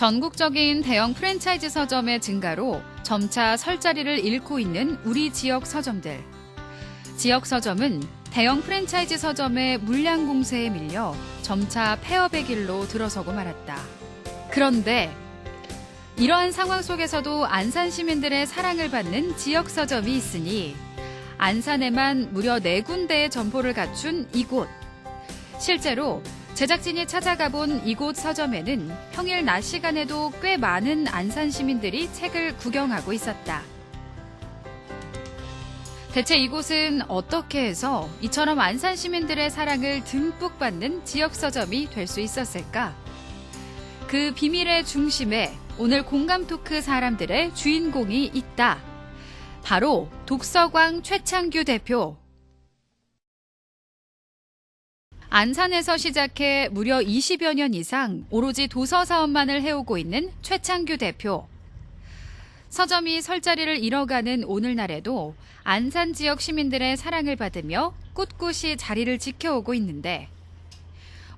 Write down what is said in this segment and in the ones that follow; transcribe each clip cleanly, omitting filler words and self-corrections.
전국적인 대형 프랜차이즈 서점의 증가로 점차 설 자리를 잃고 있는 우리 지역 서점들. 지역 서점은 대형 프랜차이즈 서점의 물량 공세에 밀려 점차 폐업의 길로 들어서고 말았다. 그런데 이러한 상황 속에서도 안산 시민들의 사랑을 받는 지역 서점이 있으니 안산에만 무려 4군데의 점포를 갖춘 이곳. 실제로 제작진이 찾아가 본 이곳 서점에는 평일 낮 시간에도 꽤 많은 안산 시민들이 책을 구경하고 있었다. 대체 이곳은 어떻게 해서 이처럼 안산 시민들의 사랑을 듬뿍 받는 지역 서점이 될 수 있었을까? 그 비밀의 중심에 오늘 공감 토크 사람들의 주인공이 있다. 바로 독서광 최창규 대표. 안산에서 시작해 무려 20여 년 이상 오로지 도서 사업만을 해오고 있는 최창규 대표. 서점이 설 자리를 잃어가는 오늘날에도 안산 지역 시민들의 사랑을 받으며 꿋꿋이 자리를 지켜오고 있는데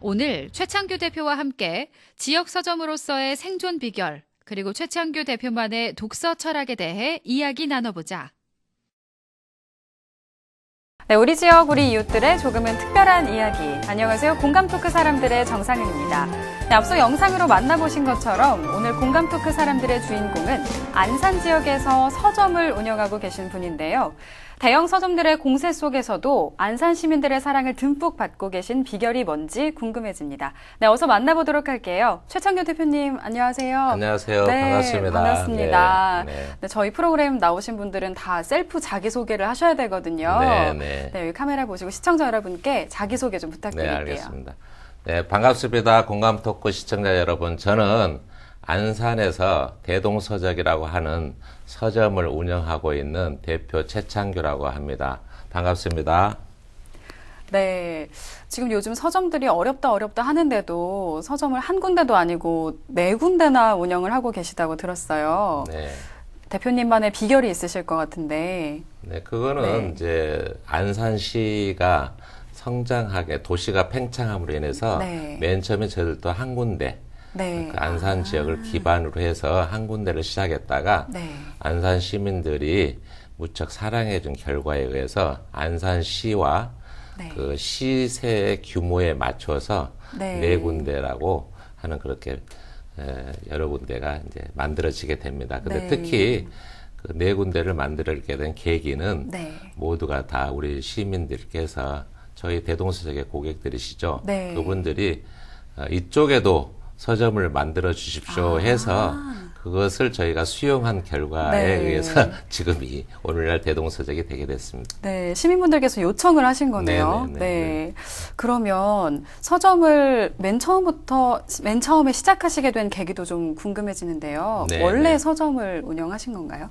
오늘 최창규 대표와 함께 지역 서점으로서의 생존 비결 그리고 최창규 대표만의 독서 철학에 대해 이야기 나눠보자. 네, 우리 지역 우리 이웃들의 조금은 특별한 이야기. 안녕하세요. 공감 토크 사람들의 정상은입니다. 네, 앞서 영상으로 만나보신 것처럼 오늘 공감 토크 사람들의 주인공은 안산 지역에서 서점을 운영하고 계신 분인데요. 대형 서점들의 공세 속에서도 안산 시민들의 사랑을 듬뿍 받고 계신 비결이 뭔지 궁금해집니다. 네, 어서 만나보도록 할게요. 최창규 대표님, 안녕하세요. 안녕하세요. 네, 반갑습니다. 반갑습니다. 네. 네, 저희 프로그램 나오신 분들은 다 셀프 자기소개를 하셔야 되거든요. 네, 여기 카메라 보시고 시청자 여러분께 자기소개 좀 부탁드릴게요. 네, 알겠습니다. 네, 반갑습니다. 공감 토크 시청자 여러분. 저는 안산에서 대동서적이라고 하는 서점을 운영하고 있는 대표 최창규라고 합니다. 반갑습니다. 네, 지금 요즘 서점들이 어렵다 하는데도 서점을 한 군데도 아니고 4군데나 운영을 하고 계시다고 들었어요. 네. 대표님만의 비결이 있으실 것 같은데. 네, 그거는 이제 안산시가 성장하게 도시가 팽창함으로 인해서 맨 처음에 저희들도 한 군데 그 안산 지역을 기반으로 해서 한 군데를 시작했다가 안산 시민들이 무척 사랑해준 결과에 의해서 안산시와 그 시세의 규모에 맞춰서 4군데라고 하는 그렇게 여러 군데가 이제 만들어지게 됩니다. 근데 특히 그 4군데를 만들게 된 계기는 모두가 다 우리 시민들께서 저희 대동서적의 고객들이시죠. 그분들이 이쪽에도 서점을 만들어 주십시오 해서 그것을 저희가 수용한 결과에 의해서 지금 이 오늘날 대동서적이 되게 됐습니다. 네, 시민분들께서 요청을 하신 거네요. 네. 그러면 서점을 맨 처음에 시작하시게 된 계기도 좀 궁금해지는데요. 원래 서점을 운영하신 건가요?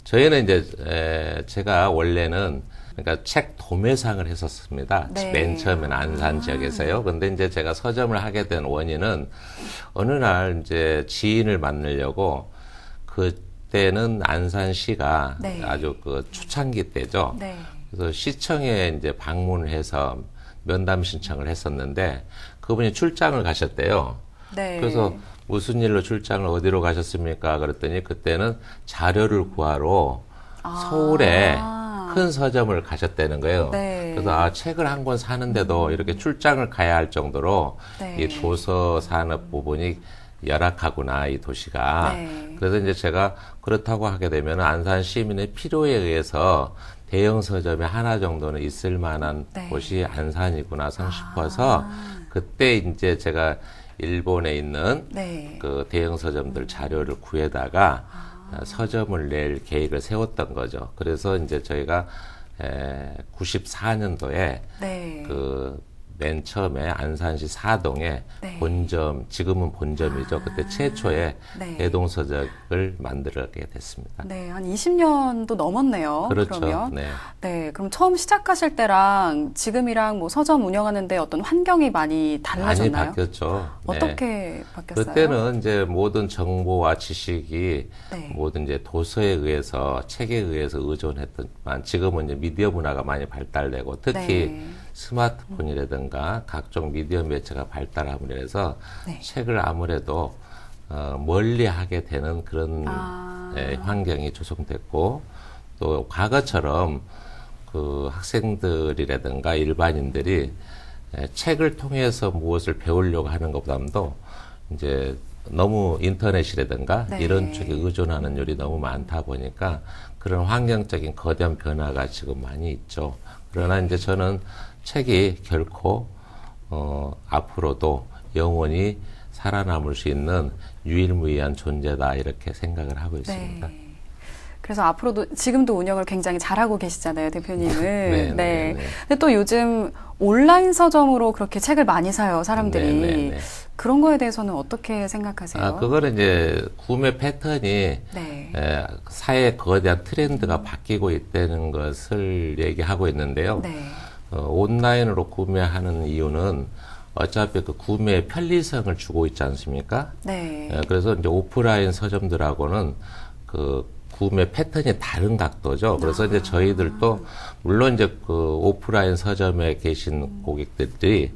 저희는 이제 제가 원래는 그러니까 책 도매상을 했었습니다. 맨 처음에는 안산 지역에서요. 근데 이제 제가 서점을 하게 된 원인은 어느 날 이제 지인을 만나려고 그때는 안산시가 아주 그 초창기 때죠. 그래서 시청에 이제 방문을 해서 면담 신청을 했었는데 그분이 출장을 가셨대요. 그래서 무슨 일로 출장을 어디로 가셨습니까? 그랬더니 그때는 자료를 구하러 서울에 큰 서점을 가셨다는 거예요. 그래서 책을 한 권 사는데도 이렇게 출장을 가야 할 정도로 이 도서 산업 부분이 열악하구나, 이 도시가. 그래서 이제 제가 그렇다고 하게 되면 안산 시민의 필요에 의해서 대형 서점이 하나 정도는 있을 만한 곳이 안산이구나 싶어서 그때 이제 제가 일본에 있는 그 대형 서점들 자료를 구해다가 서점을 낼 계획을 세웠던 거죠. 그래서 이제 저희가 94년도에 그 맨 처음에 안산시 사동에 본점, 지금은 본점이죠. 그때 최초의 대동서적을 만들게 됐습니다. 네, 한 20년도 넘었네요. 그렇죠. 그러면. 그럼 처음 시작하실 때랑 지금이랑 뭐 서점 운영하는데 어떤 환경이 많이 달라졌나요? 많이 바뀌었죠. 어떻게 바뀌었어요? 그때는 이제 모든 정보와 지식이 모든 이제 도서에 의해서, 책에 의해서 의존했더만 지금은 이제 미디어 문화가 많이 발달되고 특히 스마트폰이라든가 각종 미디어 매체가 발달함으로 해서 책을 아무래도 멀리 하게 되는 그런 환경이 조성됐고, 또 과거처럼 그 학생들이라든가 일반인들이 책을 통해서 무엇을 배우려고 하는 것보다도 이제 너무 인터넷이라든가 네. 이런 쪽에 의존하는 일이 너무 많다 보니까 그런 환경적인 거대한 변화가 지금 많이 있죠. 그러나 이제 저는 책이 결코 앞으로도 영원히 살아남을 수 있는 유일무이한 존재다 이렇게 생각을 하고 있습니다. 네. 그래서 앞으로도 지금도 운영을 굉장히 잘하고 계시잖아요, 대표님은. 네, 네. 근데 또 요즘 온라인 서점으로 그렇게 책을 많이 사요, 사람들이. 네. 그런 거에 대해서는 어떻게 생각하세요? 그거는 이제 구매 패턴이 네. 사회의 거대한 트렌드가 바뀌고 있다는 것을 얘기하고 있는데요. 네. 온라인으로 구매하는 이유는 어차피 그 구매의 편리성을 주고 있지 않습니까? 네. 그래서 이제 오프라인 서점들하고는 그 구매 패턴이 다른 각도죠. 그래서 이제 저희들도 물론 이제 그 오프라인 서점에 계신 고객들이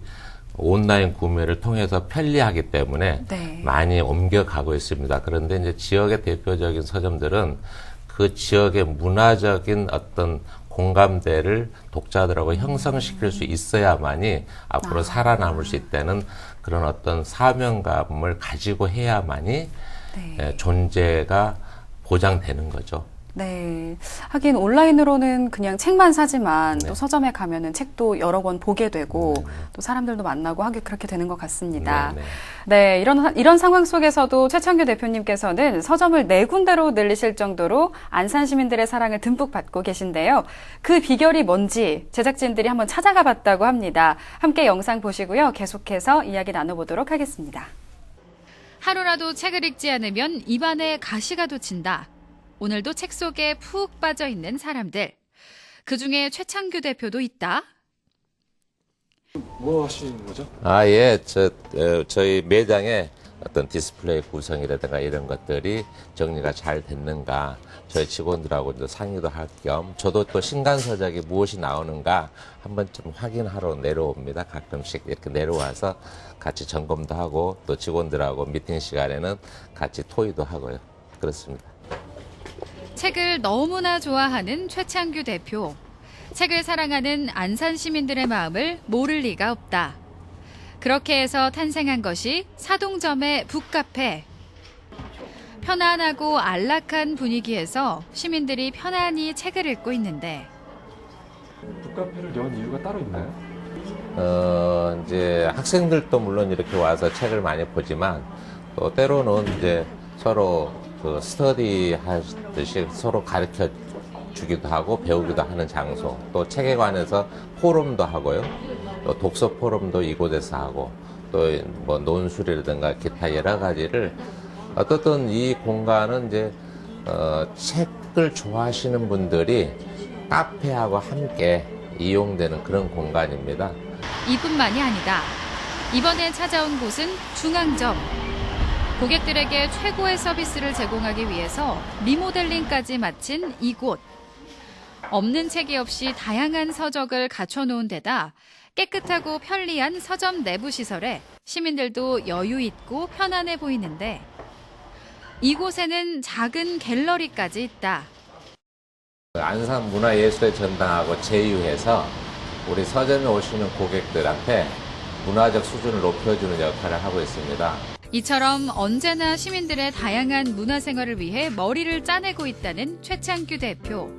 온라인 구매를 통해서 편리하기 때문에 네. 많이 옮겨가고 있습니다. 그런데 이제 지역의 대표적인 서점들은 그 지역의 문화적인 어떤 공감대를 독자들하고 형성시킬 수 있어야만이 앞으로 살아남을 수 있다는 그런 어떤 사명감을 가지고 해야만이 네. 존재가 보장되는 거죠. 네. 하긴 온라인으로는 그냥 책만 사지만 네. 또 서점에 가면은 책도 여러 권 보게 되고 또 사람들도 만나고 하게 그렇게 되는 것 같습니다. 네, 이런 상황 속에서도 최창규 대표님께서는 서점을 4군데로 늘리실 정도로 안산 시민들의 사랑을 듬뿍 받고 계신데요. 그 비결이 뭔지 제작진들이 한번 찾아가 봤다고 합니다. 함께 영상 보시고요. 계속해서 이야기 나눠보도록 하겠습니다. 하루라도 책을 읽지 않으면 입안에 가시가 돋친다. 오늘도 책 속에 푹 빠져 있는 사람들. 그중에 최창규 대표도 있다. 뭐 하시는 거죠? 예. 저희 매장에 어떤 디스플레이 구성이라든가 이런 것들이 정리가 잘 됐는가, 저희 직원들하고 이제 상의도 할 겸, 저도 또 신간서적이 무엇이 나오는가 한번 좀 확인하러 내려옵니다. 가끔씩 이렇게 내려와서 같이 점검도 하고, 또 직원들하고 미팅 시간에는 같이 토의도 하고요. 그렇습니다. 책을 너무나 좋아하는 최창규 대표. 책을 사랑하는 안산 시민들의 마음을 모를 리가 없다. 그렇게 해서 탄생한 것이 사동점의 북카페. 편안하고 안락한 분위기에서 시민들이 편안히 책을 읽고 있는데 북카페를 연 이유가 따로 있나요? 이제 학생들도 물론 이렇게 와서 책을 많이 보지만, 또 때로는 이제 서로 그 스터디 하듯이 서로 가르쳐 주기도 하고 배우기도 하는 장소, 또 책에 관해서 포럼도 하고요. 또 독서 포럼도 이곳에서 하고, 또 뭐 논술이라든가 기타 여러 가지를 어떻든 이 공간은 이제 책을 좋아하시는 분들이 카페하고 함께 이용되는 그런 공간입니다. 이뿐만이 아니다. 이번에 찾아온 곳은 중앙점. 고객들에게 최고의 서비스를 제공하기 위해서 리모델링까지 마친 이곳. 없는 책이 없이 다양한 서적을 갖춰놓은 데다 깨끗하고 편리한 서점 내부 시설에 시민들도 여유 있고 편안해 보이는데 이곳에는 작은 갤러리까지 있다. 안산 문화예술의 전당하고 제휴해서 우리 서점에 오시는 고객들한테 문화적 수준을 높여주는 역할을 하고 있습니다. 이처럼 언제나 시민들의 다양한 문화생활을 위해 머리를 짜내고 있다는 최창규 대표.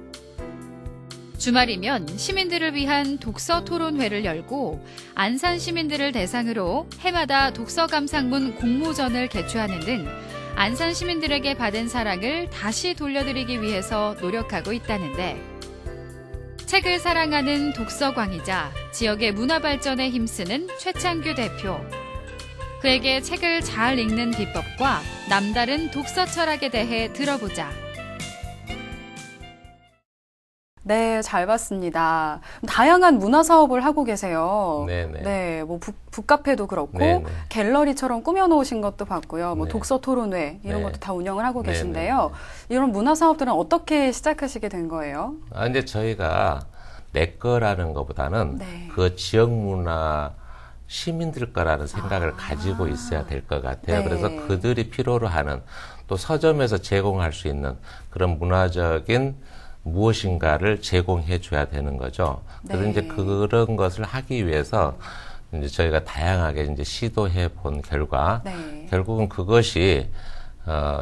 주말이면 시민들을 위한 독서 토론회를 열고 안산 시민들을 대상으로 해마다 독서 감상문 공모전을 개최하는 등 안산 시민들에게 받은 사랑을 다시 돌려드리기 위해서 노력하고 있다는데 책을 사랑하는 독서광이자 지역의 문화 발전에 힘쓰는 최창규 대표. 그에게 책을 잘 읽는 비법과 남다른 독서 철학에 대해 들어보자. 네, 잘 봤습니다. 다양한 문화 사업을 하고 계세요. 네네. 네, 뭐 북카페도 그렇고 네네. 갤러리처럼 꾸며놓으신 것도 봤고요. 뭐 네. 독서 토론회 이런 네. 것도 다 운영을 하고 네네. 계신데요. 이런 문화 사업들은 어떻게 시작하시게 된 거예요? 이제 저희가 내 거라는 것보다는 네. 그 지역 문화 시민들 거라는 생각을 가지고 있어야 될 것 같아요. 네. 그래서 그들이 필요로 하는 또 서점에서 제공할 수 있는 그런 문화적인 무엇인가를 제공해 줘야 되는 거죠. 그래서 네. 이제 그런 것을 하기 위해서 이제 저희가 다양하게 이제 시도해 본 결과 네. 결국은 그것이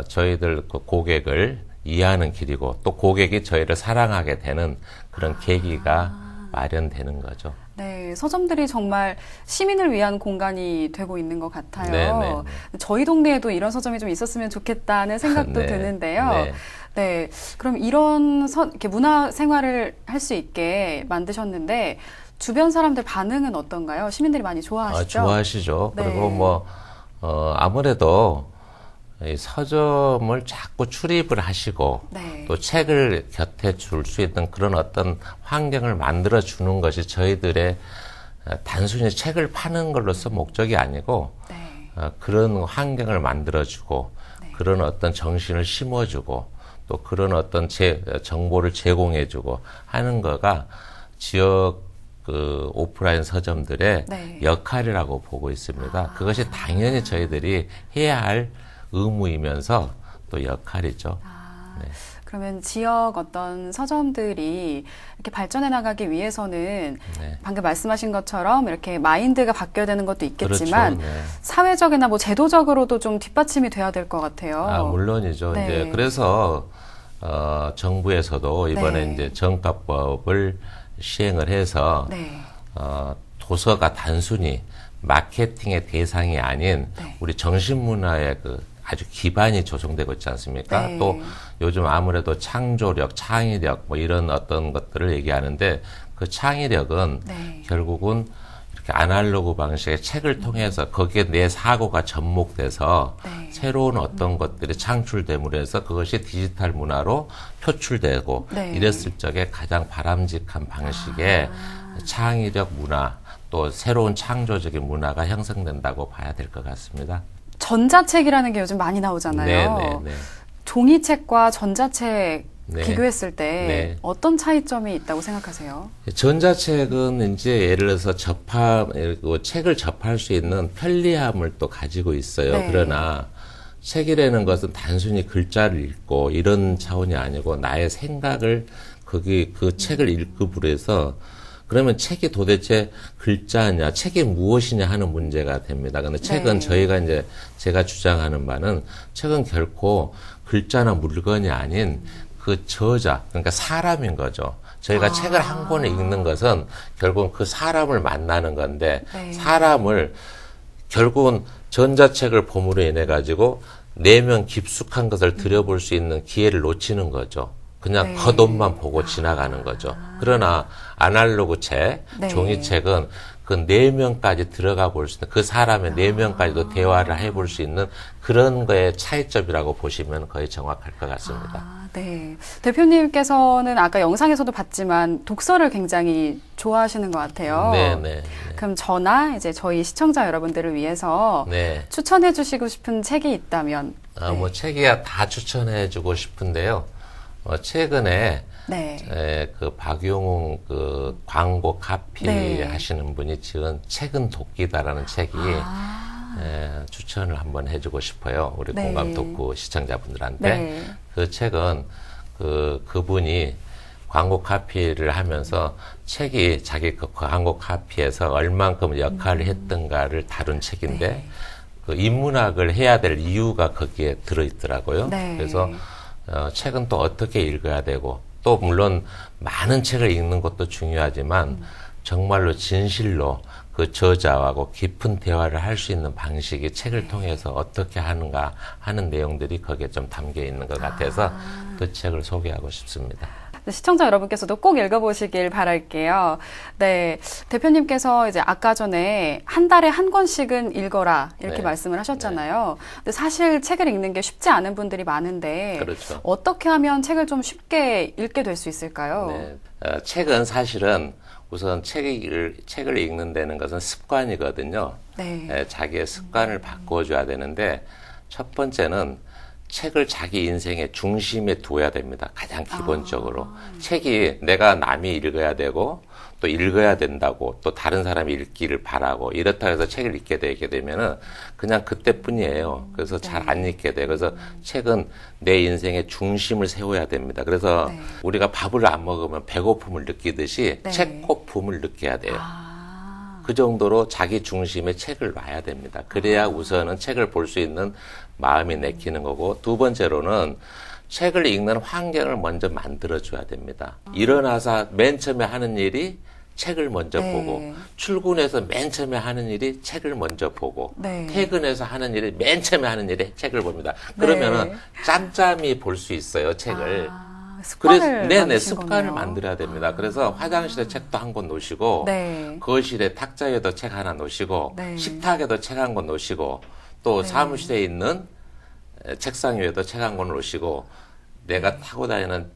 저희들 그 고객을 이해하는 길이고 또 고객이 저희를 사랑하게 되는 그런 계기가 마련되는 거죠. 네, 서점들이 정말 시민을 위한 공간이 되고 있는 것 같아요. 네. 저희 동네에도 이런 서점이 좀 있었으면 좋겠다는 생각도 네. 드는데요. 네. 네, 그럼 이런 이렇게 문화 생활을 할 수 있게 만드셨는데 주변 사람들 반응은 어떤가요? 시민들이 많이 좋아하시죠? 좋아하시죠. 네. 그리고 아무래도 이 서점을 자꾸 출입을 하시고 네. 또 책을 곁에 줄 수 있는 그런 어떤 환경을 만들어 주는 것이 저희들의 단순히 책을 파는 걸로서 목적이 아니고 네. 그런 환경을 만들어주고 네. 그런 어떤 정신을 심어주고 또 그런 어떤 정보를 제공해주고 하는 거가 지역 그 오프라인 서점들의 네. 역할이라고 보고 있습니다. 그것이 당연히 저희들이 해야 할 의무이면서 또 역할이죠. 네. 그러면 지역 어떤 서점들이 이렇게 발전해 나가기 위해서는 네. 방금 말씀하신 것처럼 이렇게 마인드가 바뀌어야 되는 것도 있겠지만 그렇죠. 네. 사회적이나 뭐 제도적으로도 좀 뒷받침이 돼야 될 것 같아요. 물론이죠. 네. 이제 그래서 정부에서도 이번에 네. 이제 정가법을 시행을 해서 네. 도서가 단순히 마케팅의 대상이 아닌 네. 우리 정신문화의 그 아주 기반이 조성되고 있지 않습니까? 네. 또 요즘 아무래도 창조력, 창의력 뭐 이런 어떤 것들을 얘기하는데 그 창의력은 네. 결국은 이렇게 아날로그 방식의 책을 통해서 거기에 내 사고가 접목돼서 네. 새로운 어떤 것들이 창출됨으로 해서 그것이 디지털 문화로 표출되고 네. 이랬을 적에 가장 바람직한 방식의 창의력 문화 또 새로운 창조적인 문화가 형성된다고 봐야 될 것 같습니다. 전자책이라는 게 요즘 많이 나오잖아요. 네. 종이책과 전자책 네. 비교했을 때 네. 어떤 차이점이 있다고 생각하세요? 전자책은 이제 예를 들어서 책을 접할 수 있는 편리함을 또 가지고 있어요. 네. 그러나 책이라는 것은 단순히 글자를 읽고 이런 차원이 아니고 나의 생각을 그 책을 읽음으로 해서 그러면 책이 도대체 글자냐, 책이 무엇이냐 하는 문제가 됩니다. 근데 책은 네. 제가 주장하는 바는 책은 결코 글자나 물건이 아닌 그 저자, 그러니까 사람인 거죠. 저희가 책을 한 권을 읽는 것은 결국은 그 사람을 만나는 건데 네. 사람을 결국은 전자책을 봄으로 인해 가지고 내면 깊숙한 것을 들여볼 수 있는 기회를 놓치는 거죠. 그냥 네. 겉옷만 보고 지나가는 거죠. 그러나 아날로그 책, 네. 종이책은 그 내면까지 들어가 볼 수 있는 그 사람의 내면까지도 대화를 해볼 수 있는 그런 거의 차이점이라고 보시면 거의 정확할 것 같습니다. 네. 대표님께서는 아까 영상에서도 봤지만 독서를 굉장히 좋아하시는 것 같아요. 네. 그럼 저나 이제 저희 시청자 여러분들을 위해서 네. 추천해 주시고 싶은 책이 있다면 뭐 책이야 다 추천해 주고 싶은데요. 최근에 네. 그 박용웅 그 광고 카피 네. 하시는 분이 지은 책은 도끼다라는 책이 추천을 한번 해주고 싶어요. 우리 네. 공감 토크 시청자분들한테. 네. 그 책은 그분이 광고 카피를 하면서 책이 자기 그 광고 카피에서 얼만큼 역할을 했던가를 다룬 책인데 네. 그 인문학을 해야 될 이유가 거기에 들어있더라고요. 네. 그래서 책은 또 어떻게 읽어야 되고 또 물론 많은 책을 읽는 것도 중요하지만 정말로 진실로 그 저자하고 깊은 대화를 할 수 있는 방식이 책을 통해서 어떻게 하는가 하는 내용들이 거기에 좀 담겨 있는 것 같아서 그 책을 소개하고 싶습니다. 시청자 여러분께서도 꼭 읽어보시길 바랄게요. 네. 대표님께서 이제 아까 전에 한 달에 한 권씩은 읽어라 이렇게 네. 말씀을 하셨잖아요. 근데 사실 책을 읽는 게 쉽지 않은 분들이 많은데 그렇죠. 어떻게 하면 책을 좀 쉽게 읽게 될 수 있을까요? 네. 책은 사실은 우선 책을 읽는 데는 것은 습관이거든요. 네. 자기의 습관을 바꿔줘야 되는데 첫 번째는 책을 자기 인생의 중심에 두어야 됩니다. 가장 기본적으로. 책이 내가 남이 읽어야 되고 또 읽어야 된다고 또 다른 사람이 읽기를 바라고 이렇다 해서 책을 읽게 되게 되면은 그냥 그때뿐이에요. 그래서 잘 안 읽게 돼요. 그래서 책은 내 인생의 중심을 세워야 됩니다. 그래서 우리가 밥을 안 먹으면 배고픔을 느끼듯이 책고픔을 느껴야 돼요. 그 정도로 자기 중심에 책을 놔야 됩니다. 그래야 우선은 책을 볼 수 있는 마음이 내키는 거고, 두 번째로는 책을 읽는 환경을 먼저 만들어줘야 됩니다. 일어나서 맨 처음에 하는 일이 책을 먼저 보고, 출근해서 맨 처음에 하는 일이 책을 먼저 보고, 퇴근해서 하는 일이 맨 처음에 하는 일이 책을 봅니다. 그러면은 짬짬이 볼 수 있어요, 책을. 습관을 습관을 만들어야 됩니다. 그래서 화장실에 책도 한 권 놓으시고, 거실에 탁자에도 책 하나 놓으시고, 식탁에도 책 한 권 놓으시고, 또 사무실에 있는 책상 위에도 책 한 권 놓으시고, 내가 타고 다니는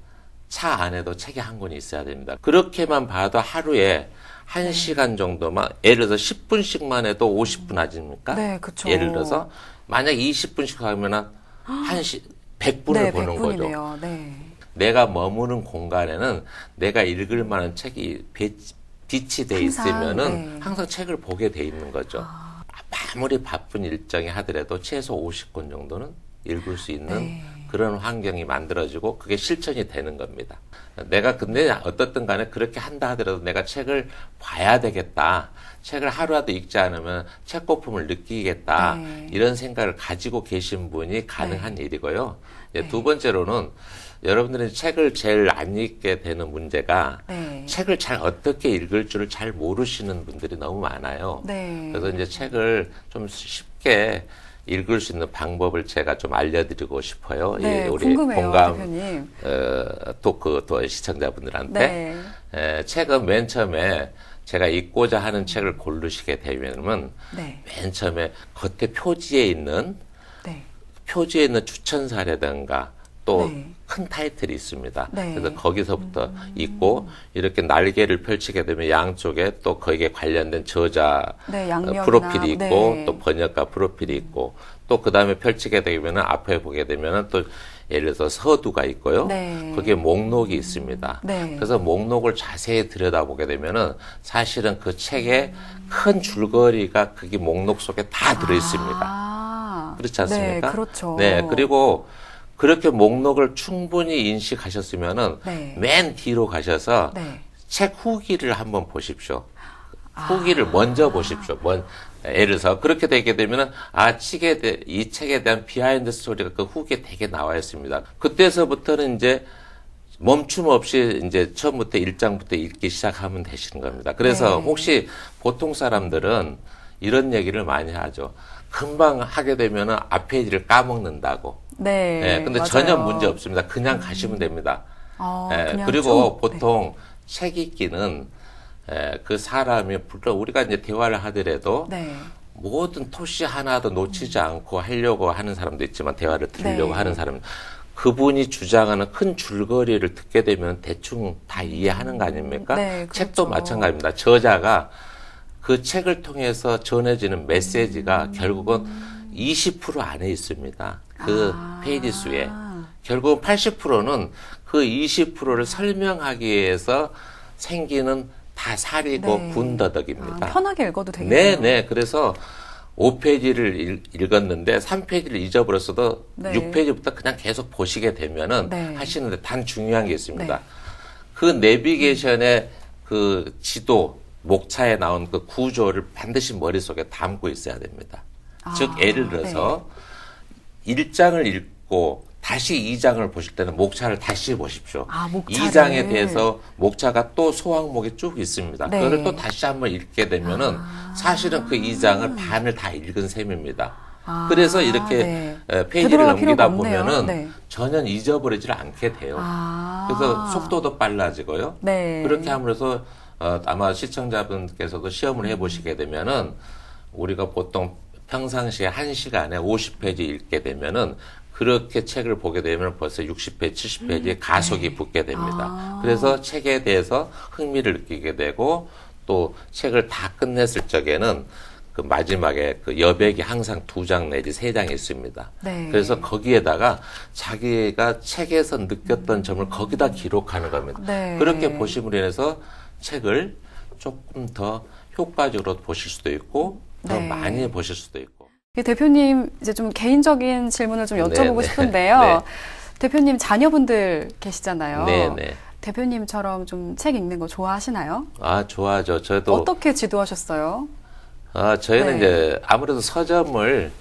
차 안에도 책이 한 권이 있어야 됩니다. 그렇게만 봐도 하루에 1시간 정도만, 예를 들어서 10분씩만 해도 50분 아닙니까? 네, 그쵸. 예를 들어서, 만약 20분씩 하면은 100분을 보는 거죠. 내가 머무는 공간에는 내가 읽을 만한 책이 빛이 돼 있으면은 항상 책을 보게 돼 있는 거죠. 아무리 바쁜 일정이 하더라도 최소 50권 정도는 읽을 수 있는 그런 환경이 만들어지고 그게 실천이 되는 겁니다. 내가 근데 어떻든 간에 그렇게 한다 하더라도 내가 책을 봐야 되겠다. 책을 하루라도 읽지 않으면 책고픔을 느끼겠다. 이런 생각을 가지고 계신 분이 가능한 일이고요. 두 번째로는 여러분들이 책을 제일 안 읽게 되는 문제가 책을 잘 어떻게 읽을 줄을 잘 모르시는 분들이 너무 많아요. 그래서 이제 책을 좀 쉽게 읽을 수 있는 방법을 제가 좀 알려드리고 싶어요. 우리 궁금해요, 공감 대표님. 토크 또 시청자분들한테. 책은 맨 처음에 제가 읽고자 하는 책을 고르시게 되면은 맨 처음에 겉에 표지에 있는 추천사라든가 또 큰 타이틀이 있습니다. 그래서 거기서부터 읽고 이렇게 날개를 펼치게 되면 양쪽에 또 거기에 관련된 저자 프로필이 있고 또 번역가 프로필이 있고 또 그 다음에 펼치게 되면 앞에 보게 되면 또 예를 들어서 서두가 있고요. 거기에 목록이 있습니다. 그래서 목록을 자세히 들여다보게 되면은 사실은 그 책의 큰 줄거리가 거기 목록 속에 다 들어 있습니다. 그렇지 않습니까? 그렇죠. 그리고 그렇게 목록을 충분히 인식하셨으면은 맨 뒤로 가셔서 책 후기를 한번 보십시오. 후기를 먼저 보십시오. 예를 들어서 그렇게 되게 되면은 이 책에 대한 비하인드 스토리가 그 후기에 되게 나와 있습니다. 그때서부터는 이제 멈춤 없이 이제 처음부터 1장부터 읽기 시작하면 되시는 겁니다. 그래서 혹시 보통 사람들은 이런 얘기를 많이 하죠. 금방 하게 되면은 앞 페이지를 까먹는다고. 근데 전혀 문제 없습니다. 그냥 가시면 됩니다. 그리고 보통 책 읽기는 그 사람이 물론 우리가 이제 대화를 하더라도 모든 토시 하나도 놓치지 않고 하려고 하는 사람도 있지만 대화를 들으려고 하는 사람 그분이 주장하는 큰 줄거리를 듣게 되면 대충 다 이해하는 거 아닙니까? 책도 마찬가지입니다. 저자가 그 책을 통해서 전해지는 메시지가 결국은 20% 안에 있습니다. 그 페이지 수에. 결국은 80%는 그 20%를 설명하기 위해서 생기는 다 살이고 군더더기입니다. 편하게 읽어도 되겠네요. 그래서 5페이지를 읽었는데 3페이지를 잊어버렸어도 6페이지부터 그냥 계속 보시게 되면은 하시는데 단 중요한 게 있습니다. 그 내비게이션의 그 지도, 목차에 나온 그 구조를 반드시 머릿속에 담고 있어야 됩니다. 즉, 예를 들어서 1장을 읽고 다시 2장을 보실 때는 목차를 다시 보십시오. 2장에 대해서 목차가 또 소항목이 쭉 있습니다. 그걸 또 다시 한번 읽게 되면은 사실은 그 2장을 반을 다 읽은 셈입니다. 그래서 이렇게 페이지를 넘기다 보면은 전혀 잊어버리질 않게 돼요. 그래서 속도도 빨라지고요. 그렇게 함으로써 아마 시청자분께서도 시험을 해보시게 되면은 우리가 보통 평상시에 1시간에 50페이지 읽게 되면은 그렇게 책을 보게 되면 벌써 60페이지, 70페이지에 가속이 붙게 됩니다. 그래서 책에 대해서 흥미를 느끼게 되고 또 책을 다 끝냈을 적에는 그 마지막에 그 여백이 항상 2장 내지 3장이 있습니다. 네. 그래서 거기에다가 자기가 책에서 느꼈던 점을 거기다 기록하는 겁니다. 네. 그렇게 보심으로 인해서 책을 조금 더 효과적으로 보실 수도 있고 더 네. 많이 보실 수도 있고. 대표님 이제 좀 개인적인 질문을 좀 여쭤보고 네, 싶은데요. 네. 대표님 자녀분들 계시잖아요. 네네. 대표님처럼 좀 책 읽는 거 좋아하시나요? 아, 좋아하죠. 저도. 어떻게 지도하셨어요? 저희는 네. 이제 아무래도 서점을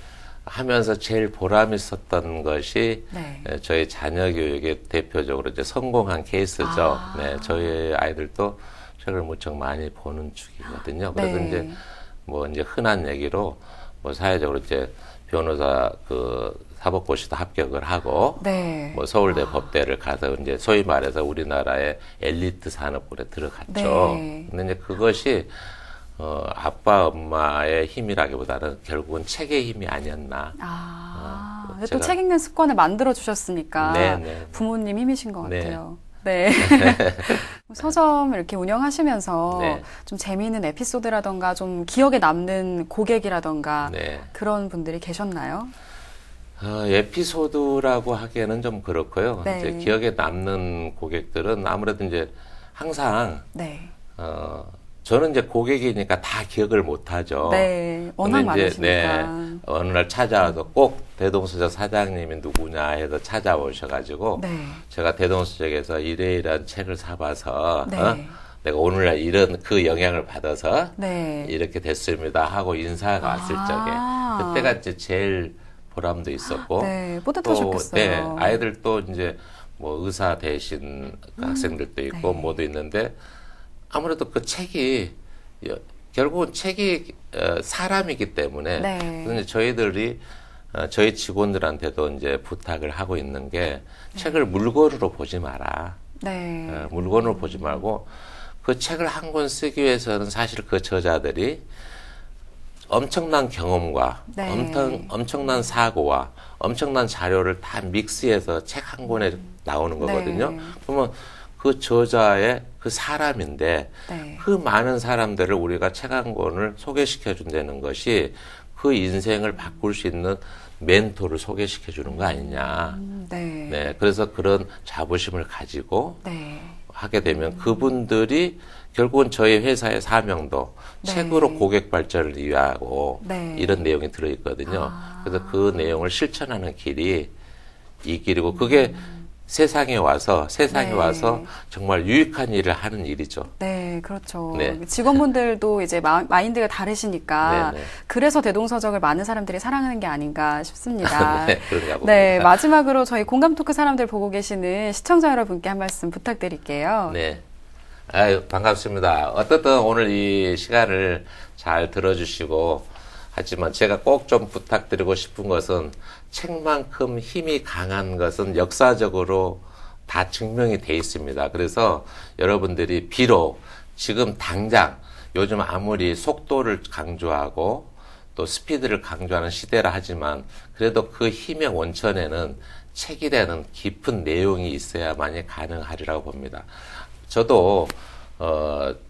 하면서 제일 보람 있었던 것이 네. 저희 자녀 교육의 대표적으로 이제 성공한 케이스죠. 아. 네, 저희 아이들도 책을 무척 많이 보는 축이거든요. 그래서 네. 이제 흔한 얘기로 뭐 사회적으로 이제 변호사 사법고시도 합격을 하고 네. 뭐 서울대 법대를 가서 이제 소위 말해서 우리나라의 엘리트 산업군에 들어갔죠. 네. 근데 이제 그것이 아빠, 엄마의 힘이라기보다는 결국은 책의 힘이 아니었나. 근데 또 책 읽는 습관을 만들어 주셨으니까 네. 부모님 힘이신 것 네. 같아요. 네. 서점 이렇게 운영하시면서 네. 좀 재미있는 에피소드라던가 좀 기억에 남는 고객이라던가 네. 그런 분들이 계셨나요? 에피소드라고 하기에는 좀 그렇고요. 네. 이제 기억에 남는 고객들은 아무래도 이제 항상 네. 저는 이제 고객이니까 다 기억을 못 하죠. 네. 워낙 근데 이제, 많으시니까. 어느 날 찾아와서 꼭 대동서적 사장님이 누구냐 해서 찾아오셔가지고 네. 제가 대동서적에서 이래이래한 책을 사봐서 네. 내가 오늘날 이런 그 영향을 받아서 네. 이렇게 됐습니다 하고 인사가 왔을 적에 그때가 이제 제일 보람도 있었고 네. 뿌듯하셨겠어요. 네, 아이들도 이제 뭐 의사 대신 학생들도 있고 네. 뭐도 있는데 아무래도 그 책이 결국은 책이 사람이기 때문에 네. 그래서 저희들이 저희 직원들한테도 이제 부탁을 하고 있는 게 책을 물건으로 보지 마라. 네. 물건으로 보지 말고 그 책을 한 권 쓰기 위해서는 사실 그 저자들이 엄청난 경험과 네. 엄청난 사고와 엄청난 자료를 다 믹스해서 책 한 권에 나오는 거거든요. 네. 그러면 그 저자의 그 사람인데 네. 그 많은 사람들을 우리가 책 한 권을 소개시켜 준다는 것이 그 인생을 바꿀 수 있는 멘토를 소개시켜 주는 거 아니냐. 네. 네, 그래서 그런 자부심을 가지고 네. 하게 되면 그분들이 결국은 저희 회사의 사명도 네. 책으로 고객 발전을 위하고 네. 이런 내용이 들어있거든요. 그래서 그 내용을 실천하는 길이 이 길이고 그게 세상에 와서 네. 정말 유익한 일을 하는 일이죠. 네, 그렇죠. 네. 직원분들도 이제 마인드가 다르시니까 네, 네. 그래서 대동서적을 많은 사람들이 사랑하는 게 아닌가 싶습니다. 네, 그런가 봅니다. 네, 마지막으로 저희 공감 토크 사람들 보고 계시는 시청자 여러분께 한 말씀 부탁드릴게요. 네. 아유, 반갑습니다. 어떻든 오늘 이 시간을 잘 들어주시고, 하지만 제가 꼭 좀 부탁드리고 싶은 것은 책만큼 힘이 강한 것은 역사적으로 다 증명이 돼 있습니다. 그래서 여러분들이 비록 지금 당장 요즘 아무리 속도를 강조하고 또 스피드를 강조하는 시대라 하지만 그래도 그 힘의 원천에는 책이라는 깊은 내용이 있어야만이 가능하리라고 봅니다. 저도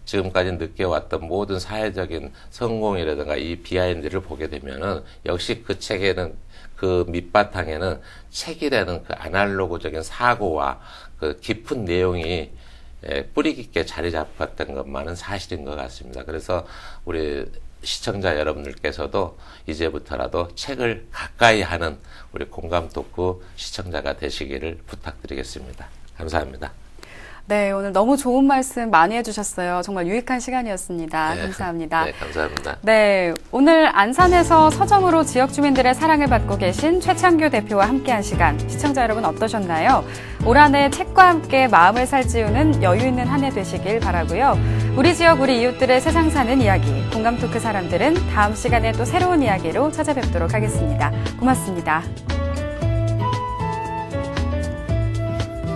지금까지 느껴왔던 모든 사회적인 성공이라든가 이 비하인드를 보게 되면은 역시 그 책에는 그 밑바탕에는 책이라는 그 아날로그적인 사고와 그 깊은 내용이 뿌리 깊게 자리 잡았던 것만은 사실인 것 같습니다. 그래서 우리 시청자 여러분들께서도 이제부터라도 책을 가까이 하는 우리 공감 토크 시청자가 되시기를 부탁드리겠습니다. 감사합니다. 네, 오늘 너무 좋은 말씀 많이 해주셨어요. 정말 유익한 시간이었습니다. 네. 감사합니다. 네, 감사합니다. 네, 오늘 안산에서 서점으로 지역 주민들의 사랑을 받고 계신 최창규 대표와 함께한 시간, 시청자 여러분 어떠셨나요? 올 한 해 책과 함께 마음을 살찌우는 여유 있는 한 해 되시길 바라고요. 우리 지역 우리 이웃들의 세상 사는 이야기, 공감 토크 사람들은 다음 시간에 또 새로운 이야기로 찾아뵙도록 하겠습니다. 고맙습니다.